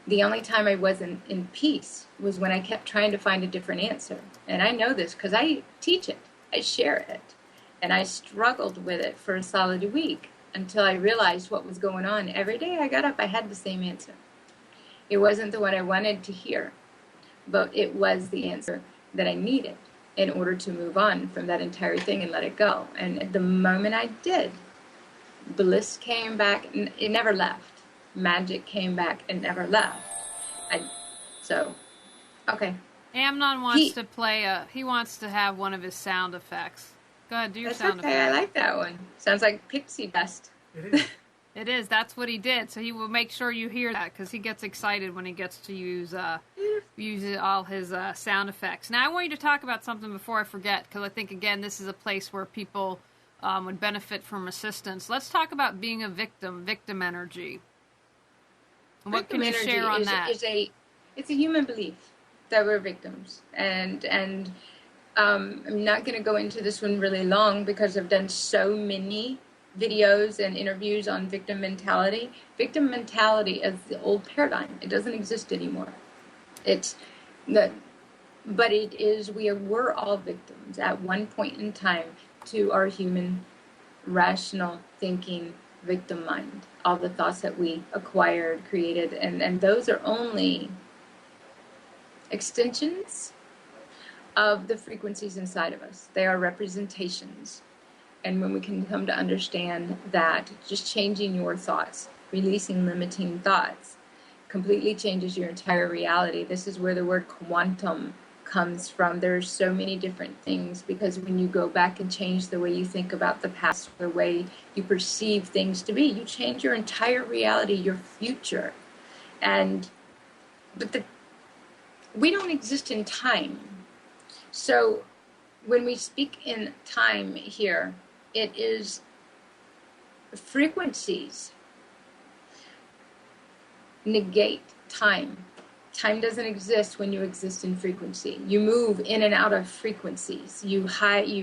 The only time I wasn't in peace was when I kept trying to find a different answer. And I know this because I teach it. I share it. And I struggled with it for a solid week until I realized what was going on. Every day I got up, I had the same answer. It wasn't the one I wanted to hear, but it was the answer that I needed in order to move on from that entire thing and let it go. And at the moment I did, bliss came back and it never left. Magic came back and never left. Okay. Amnon wants to play he wants to have one of his sound effects. Go ahead, do your sound effect. I like that one. Sounds like pixie dust. It is. It is. That's what he did. So he will make sure you hear that because he gets excited when he gets to use all his sound effects. Now, I want you to talk about something before I forget, because I think, again, this is a place where people would benefit from assistance. Let's talk about being a victim energy. What can you share on that? It's a human belief that we're victims. And I'm not going to go into this one really long because I've done so many videos and interviews on victim mentality. Victim mentality is the old paradigm. It doesn't exist anymore. But it is, we're all victims at one point in time to our human, rational thinking victim mind. All the thoughts that we acquired, created, and those are only extensions of the frequencies inside of us. They are representations. And when we can come to understand that just changing your thoughts, releasing limiting thoughts, completely changes your entire reality. This is where the word quantum comes from. There's so many different things, because when you go back and change the way you think about the past, the way you perceive things to be, you change your entire reality, your future. But we don't exist in time. So when we speak in time here, it is frequencies negate time. Time doesn't exist when you exist in frequency. You move in and out of frequencies. You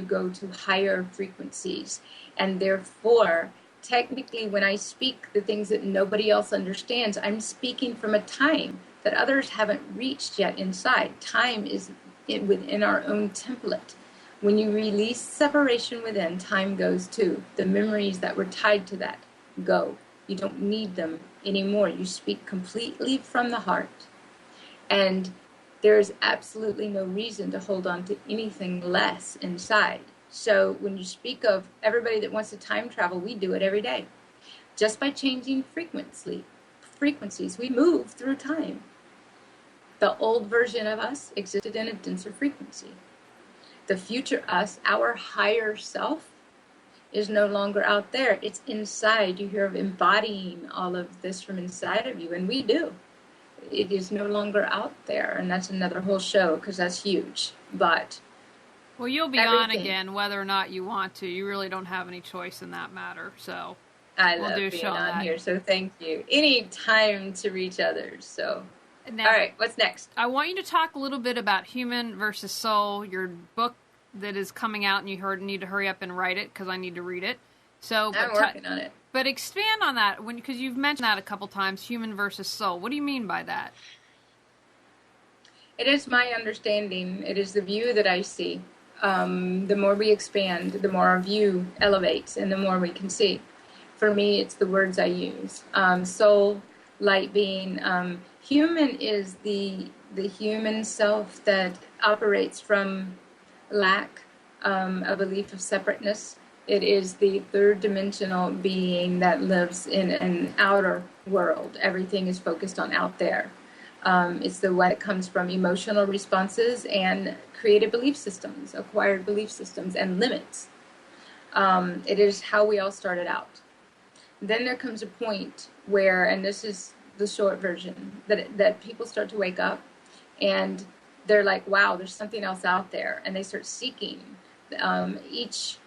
go to higher frequencies, and therefore technically, when I speak the things that nobody else understands, I'm speaking from a time that others haven't reached yet inside. Time is within our own template. When you release separation within, time goes too. The memories that were tied to that go. You don't need them anymore. You speak completely from the heart. And there's absolutely no reason to hold on to anything less inside. So when you speak of everybody that wants to time travel, we do it every day. Just by changing frequencies, we move through time. The old version of us existed in a denser frequency. The future us, our higher self, is no longer out there. It's inside. You hear of embodying all of this from inside of you, and we do. It is no longer out there, and that's another whole show because that's huge. But well, you'll be on again whether or not you want to. You really don't have any choice in that matter. So I love being on here, so thank you. Any time to reach others. So now, all right, what's next? I want you to talk a little bit about Human versus Soul, your book that is coming out, and you need to hurry up and write it because I need to read it. So I'm working on it. But expand on that because you've mentioned that a couple times, Human versus Soul. What do you mean by that? It is my understanding. It is the view that I see. The more we expand, the more our view elevates, and the more we can see. For me, it's the words I use. Soul, light being. Human is the human self that operates from lack, a belief of separateness. It is the third dimensional being that lives in an outer world. Everything is focused on out there. It's the one that comes from emotional responses and created belief systems, acquired belief systems, and limits. It is how we all started out. Then there comes a point where, and this is the short version, that people start to wake up and they're like, wow, there's something else out there. And they start seeking. Each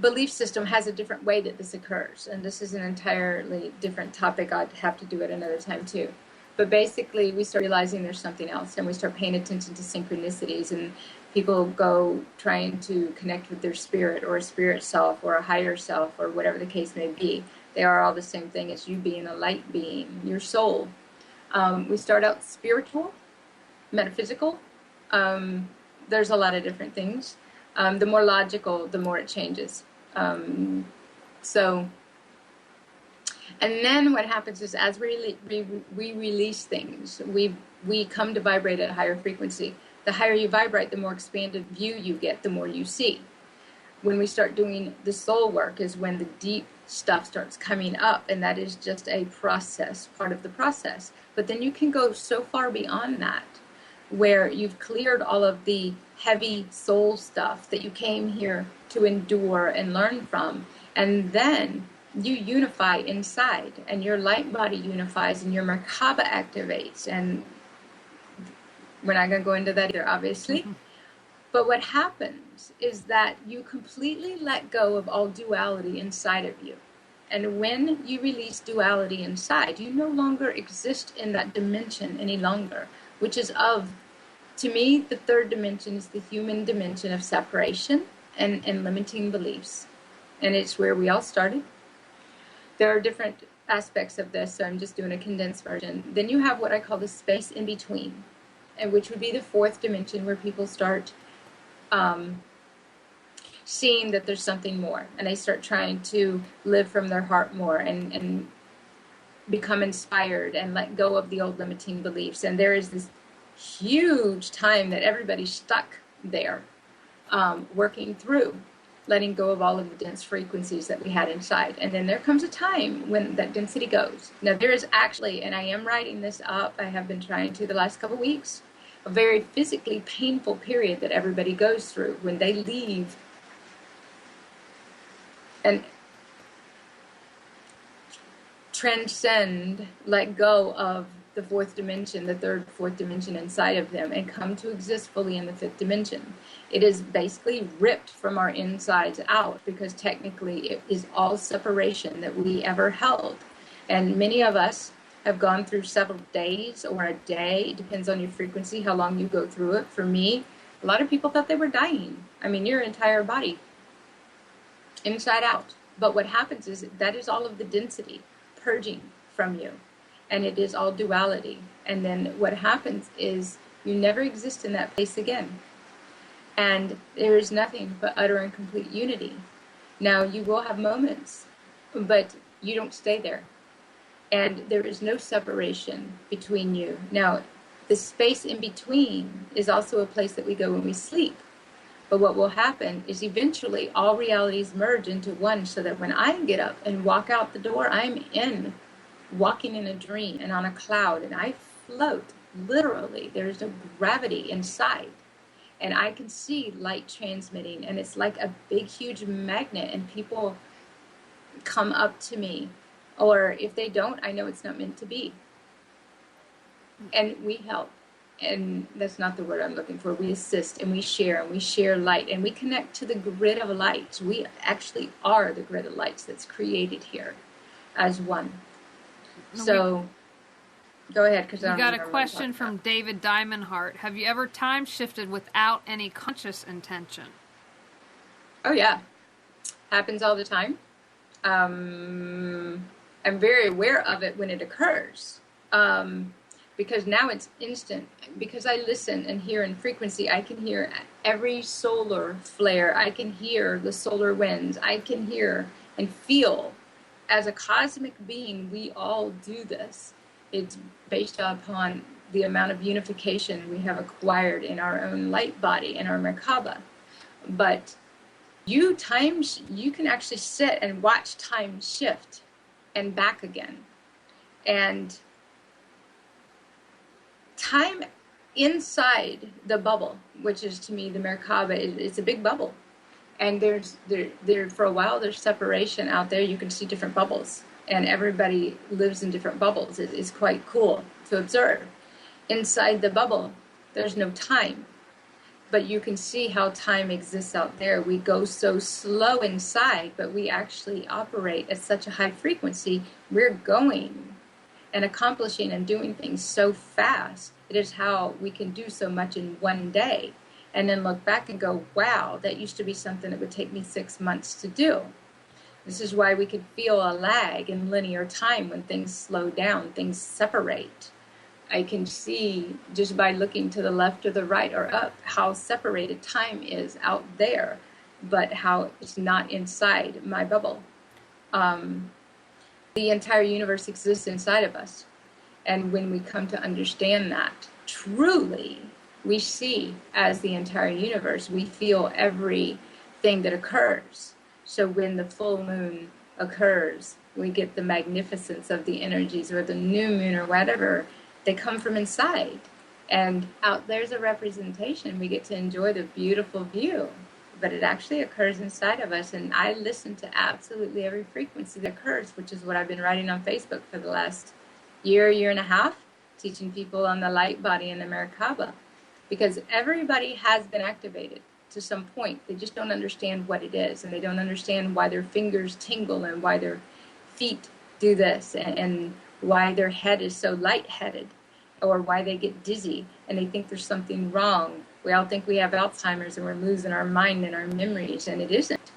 belief system has a different way that this occurs. And this is an entirely different topic. I'd have to do it another time too. But basically, we start realizing there's something else, and we start paying attention to synchronicities, and people go trying to connect with their spirit or a spirit self or a higher self or whatever the case may be. They are all the same thing as you being a light being, your soul. We start out spiritual, metaphysical. There's a lot of different things. The more logical, the more it changes. And then what happens is as we release things, we come to vibrate at a higher frequency. The higher you vibrate, the more expanded view you get, the more you see. When we start doing the soul work is when the deep stuff starts coming up, and that is just a process, part of the process. But then you can go so far beyond that, where you've cleared all of the heavy soul stuff that you came here to endure and learn from, and then you unify inside, and your light body unifies, and your Merkaba activates, and we're not going to go into that either, obviously. Mm-hmm. But what happens is that you completely let go of all duality inside of you. And when you release duality inside, you no longer exist in that dimension any longer, which is to me, the third dimension is the human dimension of separation and limiting beliefs. And it's where we all started. There are different aspects of this, so I'm just doing a condensed version. Then you have what I call the space in between, and which would be the fourth dimension, where people start seeing that there's something more, and they start trying to live from their heart more and become inspired and let go of the old limiting beliefs. And there is this huge time that everybody's stuck there, working through letting go of all of the dense frequencies that we had inside. And then there comes a time when that density goes. Now there is actually, and I am writing this up, I have been trying to the last couple of weeks, a very physically painful period that everybody goes through when they leave and transcend, let go of the fourth dimension, the third, fourth dimension inside of them, and come to exist fully in the fifth dimension. It is basically ripped from our insides out, because technically it is all separation that we ever held. And many of us have gone through several days or a day. It depends on your frequency, how long you go through it. For me, a lot of people thought they were dying. I mean, your entire body, inside out, But what happens is that is all of the density purging from you. And it is all duality. And then what happens is you never exist in that place again. And there is nothing but utter and complete unity. Now, you will have moments, but you don't stay there. And there is no separation between you. Now, the space in between is also a place that we go when we sleep. But what will happen is eventually all realities merge into one, so that when I get up and walk out the door, I'm walking in a dream and on a cloud, and I float. Literally, there's no gravity inside. And I can see light transmitting, and it's like a big, huge magnet, and people come up to me. Or if they don't, I know it's not meant to be. And we help. And that's not the word I'm looking for. We assist, and we share light, and we connect to the grid of light. We actually are the grid of lights that's created here as one. So, go ahead. Because we got a question from David Diamondheart. Have you ever time shifted without any conscious intention? Oh, yeah. Happens all the time. I'm very aware of it when it occurs. Because now it's instant. Because I listen and hear in frequency, I can hear every solar flare. I can hear the solar winds. I can hear and feel. As a cosmic being, we all do this. It's based upon the amount of unification we have acquired in our own light body, in our Merkaba. But you can actually sit and watch time shift and back again. And time inside the bubble, which is to me the Merkaba, it's a big bubble. And there for a while there's separation out there. You can see different bubbles, and everybody lives in different bubbles. It's quite cool to observe. Inside the bubble, there's no time, but you can see how time exists out there. We go so slow inside, but we actually operate at such a high frequency. We're going and accomplishing and doing things so fast. It is how we can do so much in one day. And then look back and go, wow, that used to be something that would take me 6 months to do. This is why we could feel a lag in linear time when things slow down, things separate. I can see just by looking to the left or the right or up how separated time is out there, but how it's not inside my bubble. The entire universe exists inside of us. And when we come to understand that, truly, we see as the entire universe. We feel everything that occurs. So when the full moon occurs, we get the magnificence of the energies, or the new moon or whatever. They come from inside. And out there's a representation. We get to enjoy the beautiful view. But it actually occurs inside of us. And I listen to absolutely every frequency that occurs, which is what I've been writing on Facebook for the last year and a half, teaching people on the light body and the Merkaba. Because everybody has been activated to some point. They just don't understand what it is, and they don't understand why their fingers tingle, and why their feet do this, and why their head is so lightheaded, or why they get dizzy, and they think there's something wrong. We all think we have Alzheimer's, and we're losing our mind and our memories, and it isn't.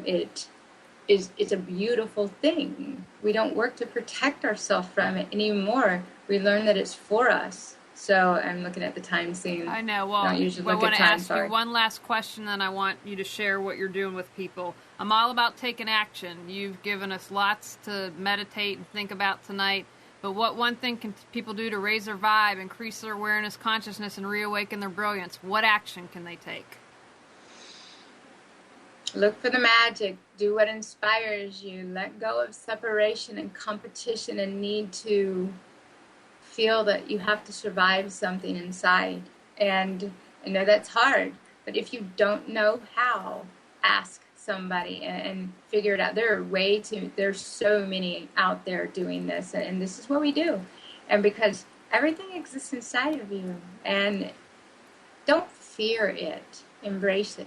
It's a beautiful thing. We don't work to protect ourselves from it anymore. We learn that it's for us. So I'm looking at the time scene. I know. Well, I want to ask you one last question, then I want you to share what you're doing with people. I'm all about taking action. You've given us lots to meditate and think about tonight. But what one thing can people do to raise their vibe, increase their awareness, consciousness, and reawaken their brilliance? What action can they take? Look for the magic. Do what inspires you. Let go of separation and competition and need to feel that you have to survive something inside. And I know that's hard, but if you don't know how, ask somebody and figure it out. There's so many out there doing this, and this is what we do. And because everything exists inside of you, and don't fear it, embrace it,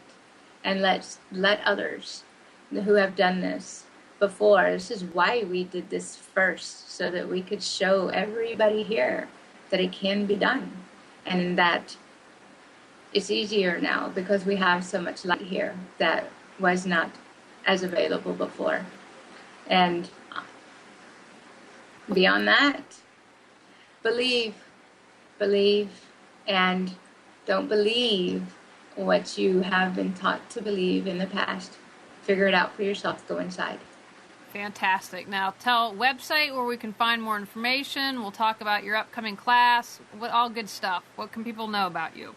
and let others who have done this before. This is why we did this first, so that we could show everybody here that it can be done, and that it's easier now because we have so much light here that was not as available before. And beyond that, believe, and don't believe what you have been taught to believe in the past. Figure it out for yourself. Go inside. Fantastic. Now tell website where we can find more information. We'll talk about your upcoming class, all good stuff. What can people know about you?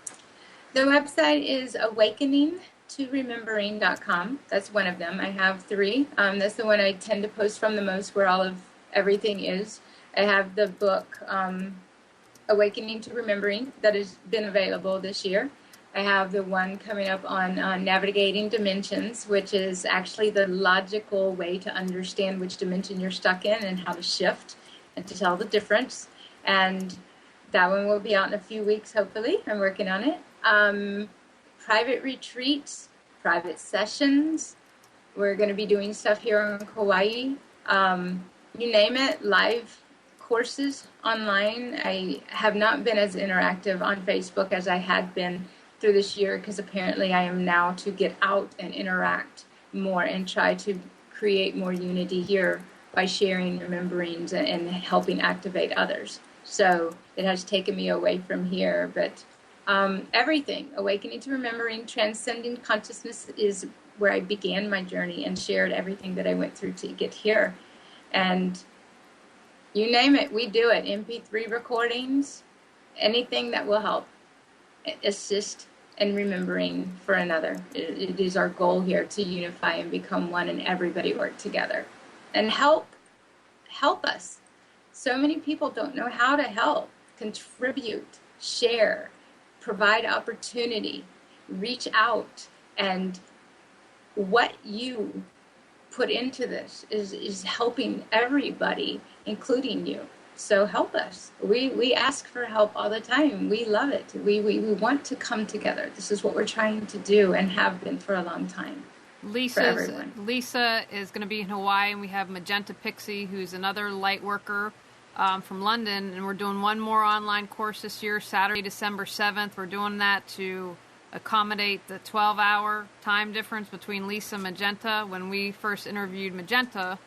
The website is awakeningtoremembering.com. That's one of them. I have 3. That's the one I tend to post from the most, where all of everything is. I have the book, Awakening to Remembering, that has been available this year. I have the one coming up on navigating dimensions, which is actually the logical way to understand which dimension you're stuck in and how to shift and to tell the difference. And that one will be out in a few weeks, hopefully. I'm working on it. Private retreats, private sessions. We're going to be doing stuff here in Kauai. You name it, live courses online. I have not been as interactive on Facebook as I had been through this year, because apparently I am now to get out and interact more and try to create more unity here by sharing rememberings and helping activate others. So it has taken me away from here, but everything, Awakening to Remembering, Transcending Consciousness is where I began my journey and shared everything that I went through to get here. And you name it, we do it. MP3 recordings, anything that will help assist in remembering for another. It is our goal here to unify and become one, and everybody work together and help us. So many people don't know how to help, contribute, share, provide opportunity, reach out, and what you put into this is helping everybody, including you. So help us. We ask for help all the time. We love it. We want to come together. This is what we're trying to do and have been for a long time. Lisa is going to be in Hawaii, and we have Magenta Pixie, who's another light worker from London, and we're doing one more online course this year, Saturday, December 7th. We're doing that to accommodate the 12-hour time difference between Lisa and Magenta. When we first interviewed Magenta,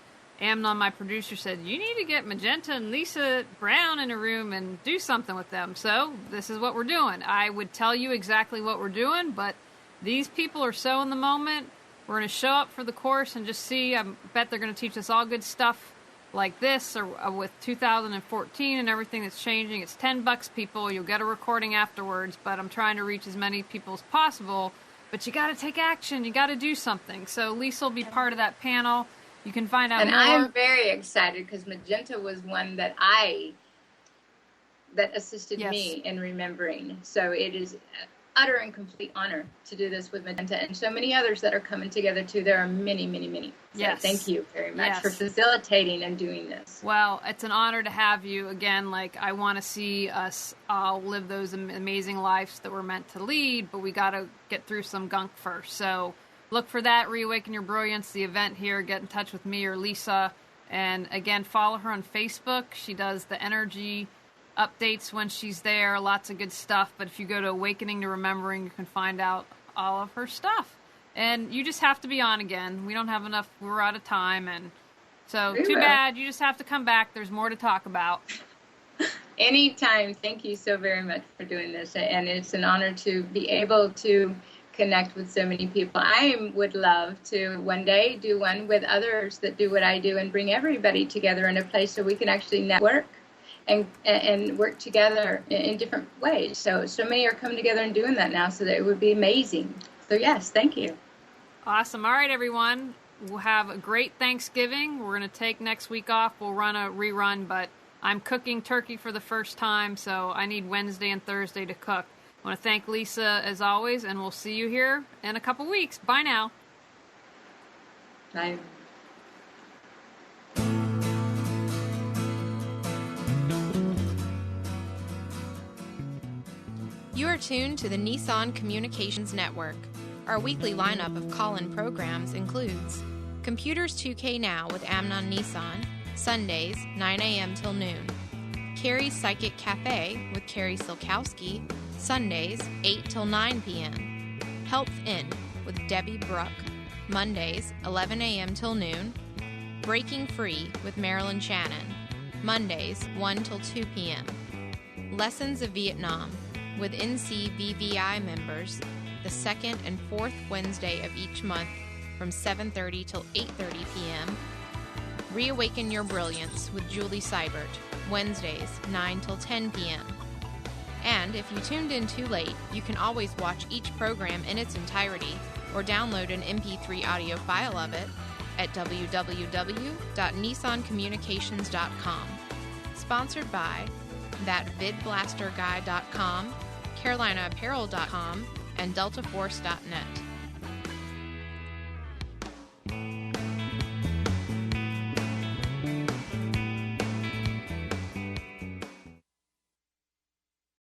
Amnon, my producer, said, you need to get Magenta and Lisa Brown in a room and do something with them. So this is what we're doing. I would tell you exactly what we're doing, but these people are so in the moment. We're going to show up for the course and just see. I bet they're going to teach us all good stuff like this, or with 2014 and everything that's changing. It's $10, people. You'll get a recording afterwards, but I'm trying to reach as many people as possible. But you got to take action. You got to do something. So Lisa will be part of that panel. You can find out more. And I'm very excited because Magenta was one that assisted me in remembering. So it is utter and complete honor to do this with Magenta and so many others that are coming together too. There are many, many, many. So yes. Thank you very much for facilitating and doing this. Well, it's an honor to have you again. Like, I want to see us all live those amazing lives that we're meant to lead, but we got to get through some gunk first. So look for that, Reawaken Your Brilliance, the event here. Get in touch with me or Lisa. And again, follow her on Facebook. She does the energy updates when she's there, lots of good stuff. But if you go to Awakening to Remembering, you can find out all of her stuff. And you just have to be on again. We don't have enough. We're out of time. And so too bad. You just have to come back. There's more to talk about. Anytime. Thank you so very much for doing this. And it's an honor to be able to connect with so many people. I would love to one day do one with others that do what I do and bring everybody together in a place so we can actually network and work together in different ways. So many are coming together and doing that now, so that it would be amazing. So yes, thank you. Awesome. All right, everyone. We'll have a great Thanksgiving. We're going to take next week off. We'll run a rerun, but I'm cooking turkey for the first time, so I need Wednesday and Thursday to cook. I want to thank Lisa as always, and we'll see you here in a couple weeks. Bye now. Bye. You are tuned to the Nissan Communications Network. Our weekly lineup of call-in programs includes Computers 2K Now with Amnon Nissan, Sundays, 9 a.m. till noon. Carrie's Psychic Cafe with Carrie Silkowski, Sundays, 8 till 9 p.m. Health In with Debbie Bruck. Mondays, 11 a.m. till noon. Breaking Free with Marilyn Shannon, Mondays, 1 till 2 p.m. Lessons of Vietnam with NCVVI members, the second and fourth Wednesday of each month from 7:30 till 8:30 p.m. Reawaken Your Brilliance with Julie Seibert, Wednesdays, 9 till 10 p.m. And if you tuned in too late, you can always watch each program in its entirety or download an MP3 audio file of it at www.nissancommunications.com. Sponsored by ThatVidBlasterGuy.com, CarolinaApparel.com, and DeltaForce.net.